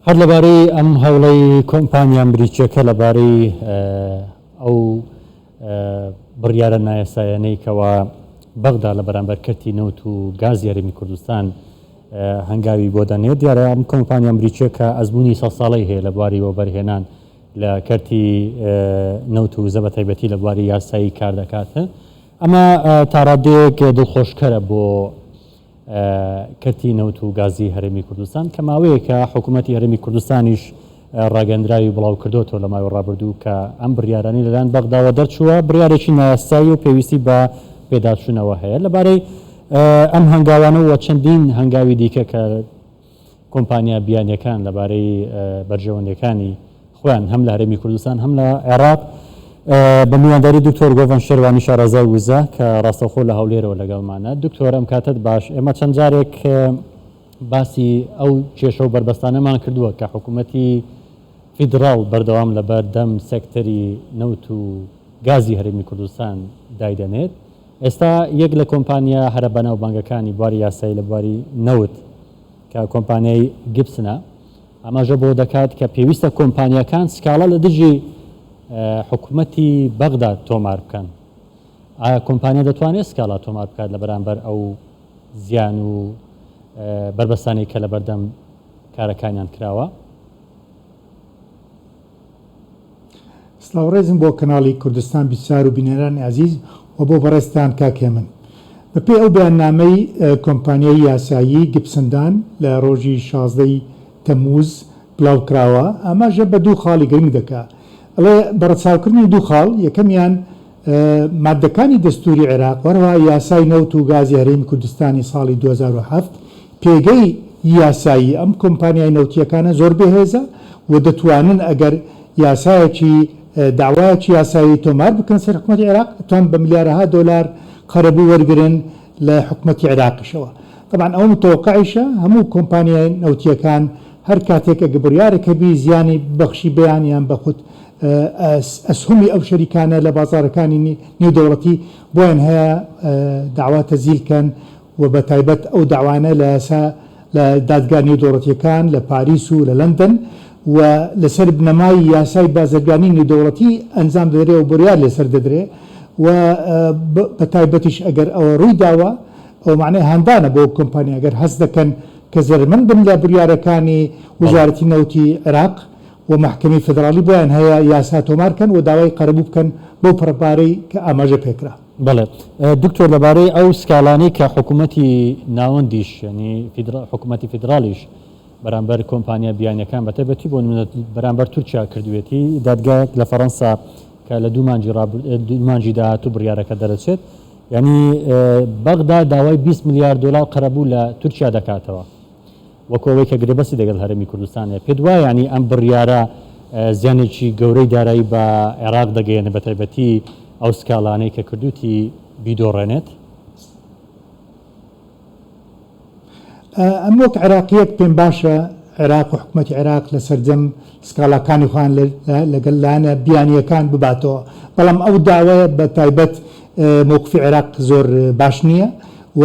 هەر لەبارەی ئەم هەوڵەی کۆمپانیا مریچەکە لەبارەی ئەو بڕیارە نایەسایانەی کەوا بەغدا لە بەرامبەرکردی نەوت و گازی هەرێمی کوردستان هەنگاوی بۆ دەنێت دیارە ئەم کۆمپانیا مریچەکە ئەزمموی سەساڵی هەیە لە بواری وەبەرهێنان لە کەرتی نەوت و زە بە تایبەتی لە بواری یاسایی کار دەکاتە ئەمە تاڕادەیەک دڵخۆشکەرە بۆ کەرتی نەوت و گازی هەرێمی کوردستان کە ماوەیەکە حکوومەتی هەرێمی کوردستانیش ڕاگەندراوی بڵاو کردوتەوە لە ماوەی ڕابردوو کە ئەم بڕیارانی لەلایەن بەغداوە دەرچووە بڕیارێکی نایاسایی و پێویستی بە پێداچوونەوە هەیە لەبارەی ئەم هەنگاوانەوە چەندین هەنگاوی دیکە کە کۆمپانیا بیانیەکان لەبارەی بەرژەوەندەکانی خۆیان هەم لە هەرێمی کوردستان هەم لە عێراق بە میوانداری دکتۆر گۆڤەن شێروانی شارەزای وزە کە ڕاستەوخۆ لە هەولێرەوە لەگەڵمانە دکتۆر ئەم کاتت باش ئێمە چەند جارێک باسی ئەو کێشە و بربەستانەمان کردووە کە حکوومەتی فیدراڵ بەردەوام لە بەردەم سێکتەری نەوت و گازی هەرێمی کوردستان دایدەنێت ئێستا یەک لە کۆمپانیا هەرە بەناو بانگەکانی بواری یاسایی لە بواری نەوت کە کۆمپانیای گیبسنە ئەماژە بۆ دەکات کە پێویستە کۆمپانیەکان سکاڵە لە دژی حکوومەتی بەغدا تۆمار بکەن ئایا کۆمپانیا دەتوانێت سکاڵا تۆمار بکات لە بەرامبەر ئەو زیان و بربەستانی کە لە بەردەم کارەکانیان کراوە سلااوڕێزم بۆ کەناڵی کوردستان بیسار و بینەرانی عزیز و بۆ بەڕێستان کاکێ من بەپێ ئەو بەیاننامەی کۆمپانیای یاسایی گیبسندان لە ڕۆژی 16 تەمووز بڵاو کراوە ئەماژە بە دوو خاڵی گرنگ دەکات ئەڵێ بەڕەچاوکردنی دوو خاڵ یەکەمیان مادەکانی دەستوری عێراق وەرەوە یاسای نەوت و گازی هەرێمی کوردستانی ساڵی 2007 پێگەی یاسایی ئەم کۆمپانیای نەوتیەکانە زۆر بەهێزە و دەتوانن ئەگەر یاسایەکی داوایەکی یاسایی تۆمار بکەن سەر حکوومەتی عێراق توان بە ملیارەها دۆلار قەرەبوو وەرگرن لە حکوومەتی عێراقیشەوە طبعا ئەو متەوەقعیشە هەموو کۆمپانیای نەوتیەکان هەر کاتێک ئەگە بڕیارێکە بی زیانی بەخشی بەیانیان بەخود ئەسهمی ئەو شەریکانە لە بازارەکانی نێودەوڵەتی بۆیان هەیە داوا تەزیلکەن و بە تایبەت ئەو داوانە لە دادگا نێودەوڵەتیەکان لە پاریس و لە لەندەن و لەسەر بنەمای یاسای بازرگانی نێودەوڵەتی ئەنجام دەدرێ و بڕیار لەسەر دەدرێ و بە تایبەتیش ئەگەر ئەوە ڕووی داوە ئەو معنای هەندانە بۆ کۆمپانیا ئەگەر هەست دەکەن کە زەرمەند بن لە بڕیارەکانی وزارەتی نەوتی عێراق و محکەمی فدرالی بۆیان هەیە یاسا تۆمارکەن و داوای قەرەبوو بکەن بۆ پڕپارەی کە ئاماژە پێکرا بەڵێ دکتۆر لەبارەی ئەو سکاڵانەی کە حکوومەتی ناوەندیش ینی حکوومەتی فیدرالیش بەرامبەر کۆمپانیا بیانیەکان بەتایبەتی بۆ بەرامبەر تورکیا کردوێتی دادگایەک لە فەڕەنسا کە لە دوو مانجی داهاتوو بڕیارەکە دەرەچێت ینی بەغدا داوای 20 میلیارد دلار قەرەبوو لە تورکیا دەکاتەوە وەکەوەی کە گرێبەسی دەگەڵ هەرێمی کوردستانە پێ دوای ینی ئەم بڕیارە زیانێکی گەورەی دارایی بە عێراق دەگەێنە بە تایبەتی ئەو سکاڵانەی کە کردوتی بیدۆڕێنێت ئەم وەک عێراقیەک پێم باشە عێراق و حکوومەتی عێراق لە سەرجەم سکاڵاکانی خۆیان لەگەڵ لایەنە بیانیەکان بباتەوە بەڵام ئەو داوایە بە تایبەت مووقفی عێراق زۆر باش نییە و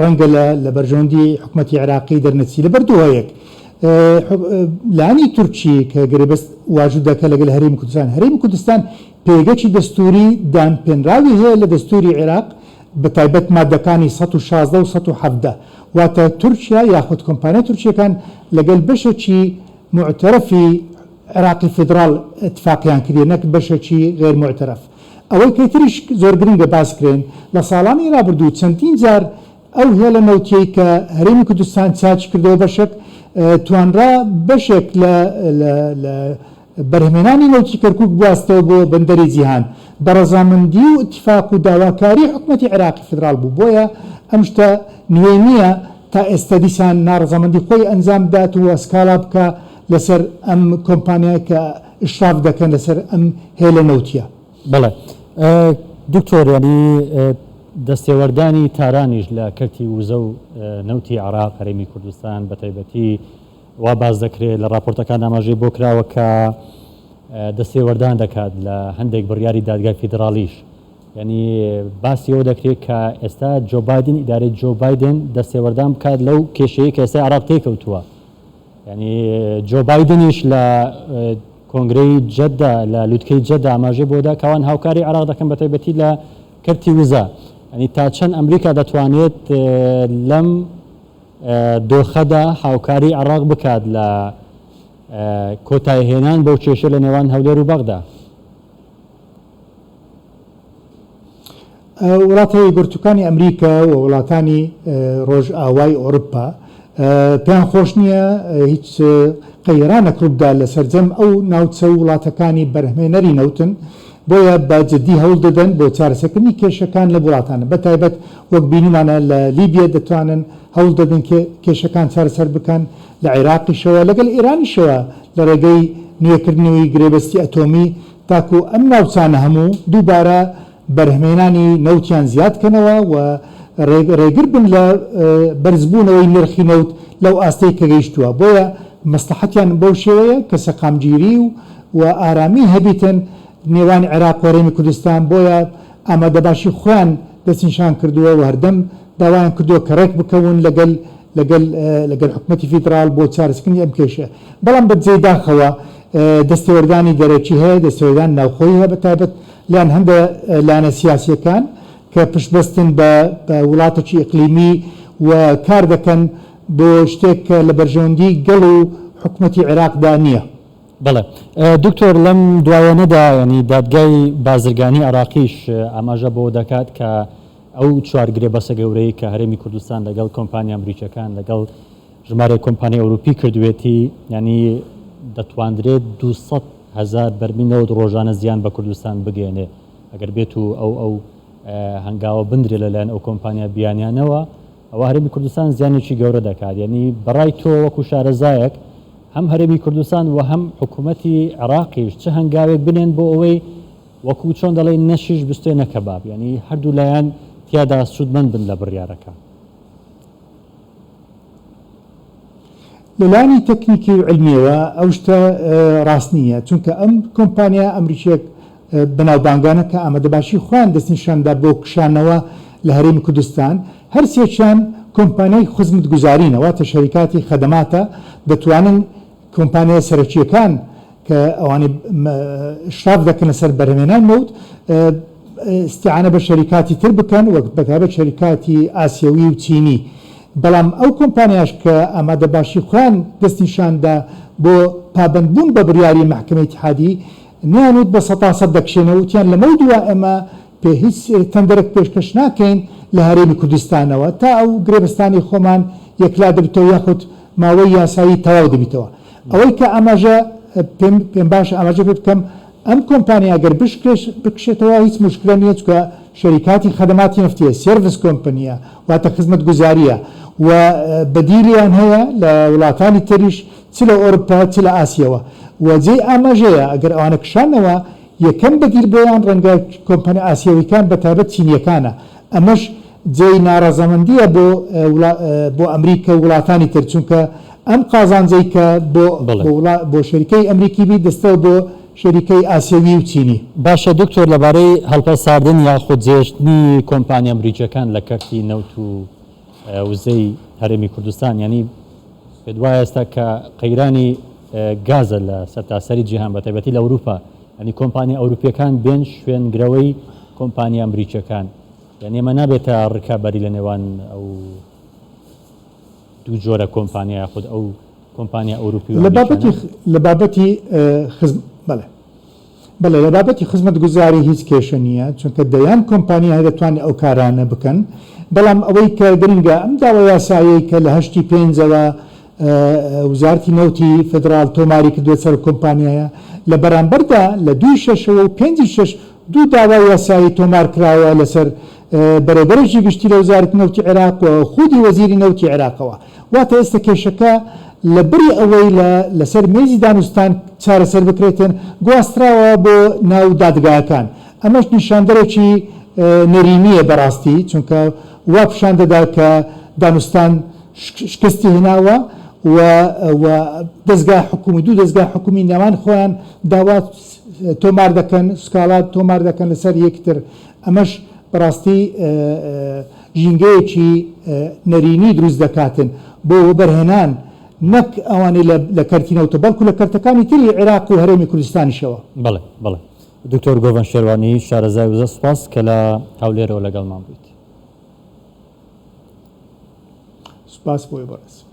ڕەنگە لە بەرژەوەندی حکوومەتی عێراقی دەرنەچی لە بەردووهەیەک لانی تورکی کە گرێبەست واژوو دەکە لەگەڵ هەرێمی کوردستان پێگەکی دەستوری دانپێنراوی هەیە لە دەستوری عێراق بە تایبەت مادەکانی 116 و 117 واتە تورکیا یاخود کۆمپانیا تورکیەکان لەگەڵ بەشێکی معتەرەفی عێراقی فدرال اتفاقیان کردی نەک بەشێکی غێر معتەرەف ئەوەی کەتریش زۆر گرنگە باسکرێن لە ساڵانی ڕابردوو چەندین جار ئەو هێڵە نەوتیەی کە هەرێمی کوردستان چاچ کردەوە بەشێک توانرا بەشێک لە بەرهمێنانی نەوتی کەرکووک بواستەوە بۆ بەندەری جیهان بەڕەزامەندی و اتفاق و داواکاری حکوومەتی عێراقی فدرال بوو بۆیە ئەم شتە نوێ نییە تا ئێستا دیسان ناڕەزامەندی خۆی ئەنجام بدات و ئەسکاڵا بکە لەسەر ئەم کۆمپانیای کە ئشراف دەکەن لەسەر ئەم هێلە نەوتیە بەڵێ دکتۆر ینی دەستێوەردانی تارانیش لە کەرتی وزە و نەوتی عێراق هەرێمی کوردستان بە تایبەتی وا باز دەکرێت لە راپۆرتەکان ئاماژەی بۆ کراوە کە دەستێوەردان دەکات لە هەندێک بڕیاری دادگای فیدرالیش ینی باسی ئەوە دەکرێت کە ئێستا جۆ بایدن ئیدارەی جۆ بایدن دەستێوەردان بکات لەو کێشەیە کە ئێستا عێراق تێکەوتووە ینی جۆ بایدنیش لە کۆنگرەی جەددا لە لوتکەی جەددا ئاماژەی بۆدا کەوان هاوکاری عێراق دەکەن بە تایبەتی لە کەرتی وزە ینی تا چەند ئەمریکا دەتوانێت لەم دۆخەدا هاوکاری عێراق بکات لە کۆتایهێنان بەو کێشە لە نێوان هەولێر و بەغدا. وڵاتەوەی گرتوەکانی ئەمریکا و وڵاتانی ڕۆژ ئاوای ئۆروپا پێیان خۆش نییە هیچ قەیرانە کڕوبدا لە سەرجەم ئەو ناوچە وڵاتەکانی بەرهمێنەری نەوتن بۆیە بە جددی هەوڵ دەدەن بۆ چارەسەرکردنی کێشەکان لە وڵاتانە بە تایبەت وەک بینیمانە لە لیبیا دەتوانن هەوڵ دەدەن کێشەکان چارەسەر بکەن لە عێراقیشەوە لەگەڵ ئێرانیشەوە لە ڕێگەی نوێکردنەوەی گرێبەستی ئەتۆمی تاکو ئەم ناوچانە هەموو دووبارە بەرهمێنانی نەوتیان زیادکەنەوە و ڕێگر بن لە بەرزبوونەوەی نرخی نەوت لەو ئاستەی کە گەیشتووە بۆیە مەسلحەتیان بەو شێوەیە کە سەقامگیری و ئارامی هەبیتن نێوان عێراق و هەرێمی کوردستان بۆیە ئامادەباشی خۆیان دەستنیشان کردووە و هەردەم داوایان کردووە کە ڕێک بکەون لەگەل حکومەتی فیدرال بۆ چارەسەرکردنی ئەم کێشە بەڵام بەجێ داخەوە دەستێوەردانی دەرەکی هەیە دەستێوەردان ناوخۆی هەیە بەتایبەت لیان هەندە لانە سیاسیەکان کە پشتبەستن بە وڵاتێکی ئیقلیمی و کار دەکەن بۆ شتێک لە بەرژەوەندی گەڵ و حکومەتی عێراقدا نییە. بەڵێ دکتۆر لەم دوایەنەدا ینی دادگای بازرگانی عێراقیش ئاماژە بۆ دەکات کە ئەو چوارگرێ بەسە گەورەی کە هەرێمی کوردستان لەگەڵ کۆمپانیا ئەمریکیەکان لەگەڵ ژمارە کۆمپانی ئەوروپی کردوێتی ینی دەتواندرێت 200,000 بەرمینەوە ڕۆژانە زیان بە کوردستان بگەێنێ ئەگەر بێت و ئەو هەنگاوە بندرێ لەلایەن ئەو کۆمپانیا بیانیانەوە ئەوە هەرێمی کوردستان زیانێکی گەورە دەکات ینی بەڕای تۆ وەکو شارەزایەک هەم هەرێمی کوردستان و هەم حکوومەتی عێراقیش چه هەنگاوێک بنێن بۆ ئەوەی وەکو چۆن دەڵێ نەشیش بستێنە کەباب ینی هەردوو لایەن تیادا سوودمەند بن لە بڕیارەکە. لەلانی تەکنیکی و علمیەوە ئەو شتە ڕاست نییە چونکە ئەم کۆمپانیا ئەمریکیەک بەناوبانگانە کە ئامادەباشی خۆیان دەستنیشاندا بۆ کشانەوە لە هەرێمی کوردستان هەر سێکیان کۆمپانیای خزمەتگوزارینەوە تە شەریکاتی خەدەماتە دەتوانن کۆمپانیای سەرەکیەکان کە ئەوانەی شراف دەکەن لەسەر بەرهمێنان نەوت استیعانە بە شەریکاتی تر بکەن وەک بەتابەت شەریکاتی ئاسیەوی و چینی بەڵام ئەو کۆمپانیاش کە ئامادەباشی خۆیان دەستنیشاندا بۆ پابندبوون بە بڕیاری مەحکەمەی اتحادی نیانوت بە 100% دەکشێنەوە وتیان لەمە دووە ئێمە پێ هیچ تەندەرێک پێشکەش ناکەین لە هەرێمی کوردستانەوە تا ئەو گرێبەستانی خۆمان یەکلا دەبێتەوە یاخود ماوەی یاسایی تەواو دەبێتەوە ئەوەی کە ئاماژە پێم باشە ئاماژە پێ بکەم ئەم کۆمپانیا ئەگەر بکشێتەوە هیچ مشکلە نییە چکە شەریکاتی خەدەماتی نفتیە سێرڤس کۆمپانیا واتە خزمەت گوزاریە و بەدیلیان هەیە لە وڵاتانی تریش چ لە ئۆروپا چ لە ئاسیەوە و جێ ئاماژەیە ئەگەر ئەوانە کشانەوە یەکەم بەدیل بۆیان ڕەنگە کۆمپانیا ئاسیەویەکان بەتابەت چینیەکانە ئەمەش جێی ناڕەزەمەندیە بۆ ئەمریکا و وڵاتانی تر چونکە ئەم قازانجەی کە بۆ شەریکەی ئەمریکی بی دەستەوە بۆ شەریکەی ئاسیەوی و چینی. باشە دکتۆر لەبارەی هەڵپە ساردن یاخود جێشتنی کۆمپانیا ئەمریکیەکان لە کەرتی نەوت و وزەی هەرێمی کوردستان ینی پێ وایە ئێستا کە قەیرانی گازە لە سەرتاسەری جیهان بە تایبەتی لە ئەوروپا ینی کۆمپانیا ئەوروپیەکان بێن شوێنگرەوەی کۆمپانیا ئەمریکیەکان یعنی ئێمە نابێتە ڕکابەری لە نێوان ئەو دوو جۆرە کۆمپانیا یاخود ئەو کۆمپانیا ئەوروپی لە بابەتی بەڵێ لە بابەتی خزمەت گوزاری هیچ کێشە نییە چونکە دەیان کۆمپانیا هەیە دەتوانێت ئەو کارانە بکەن بەڵام ئەوەی کە گرنگە ئەم داوە یاسایی کە لە هەشتی پێنجەوە وزارتی نەوتی فدرال تۆماری کردوێت سەر کۆمپانیایە لە بەرامبەردا لە 2/6 و 5/6 دوو داوای یاسایی تۆمار کراوە لەسەر بەرەبەرێکی گشتی لە وزارەتی نەوتی عێراق و خودی وەزیری نەوتی عێراقەوە واتە ئێستا کێشەکە لە بری ئەوەی لەسەر مێزی دانوستان چارەسەر بکرێتن گواستراوە بۆ ناو دادگاکان ئەمەش نیشاندەرێکی نەرینیە بەڕاستی چونکە وا پیشان دەدا کە دانوستان شکستی هێناوە و دەستگای حکومی دوو دەستگای حکومی نێوان خۆیان داوا تۆمار دەکەن سکاڵات تۆمار دەکەن لەسەر یەکتر ئەمەش بەڕاستی ژینگەیەکی نەرینی دروست دەکاتن بۆ بەرهێنان نەک ئەوانەی لە کەرتینەوتە بەڵکو لە کەرتەکانی تری عێراق و هەرێمی کوردستانیشەوە. بەڵێ بەڵێ دکتۆر گۆڤەن شێروانی شارەزای وزە سوپاس کە لە هەولێرەوە لەگەڵمان بوویت. سوپاس بۆی بەڕێز.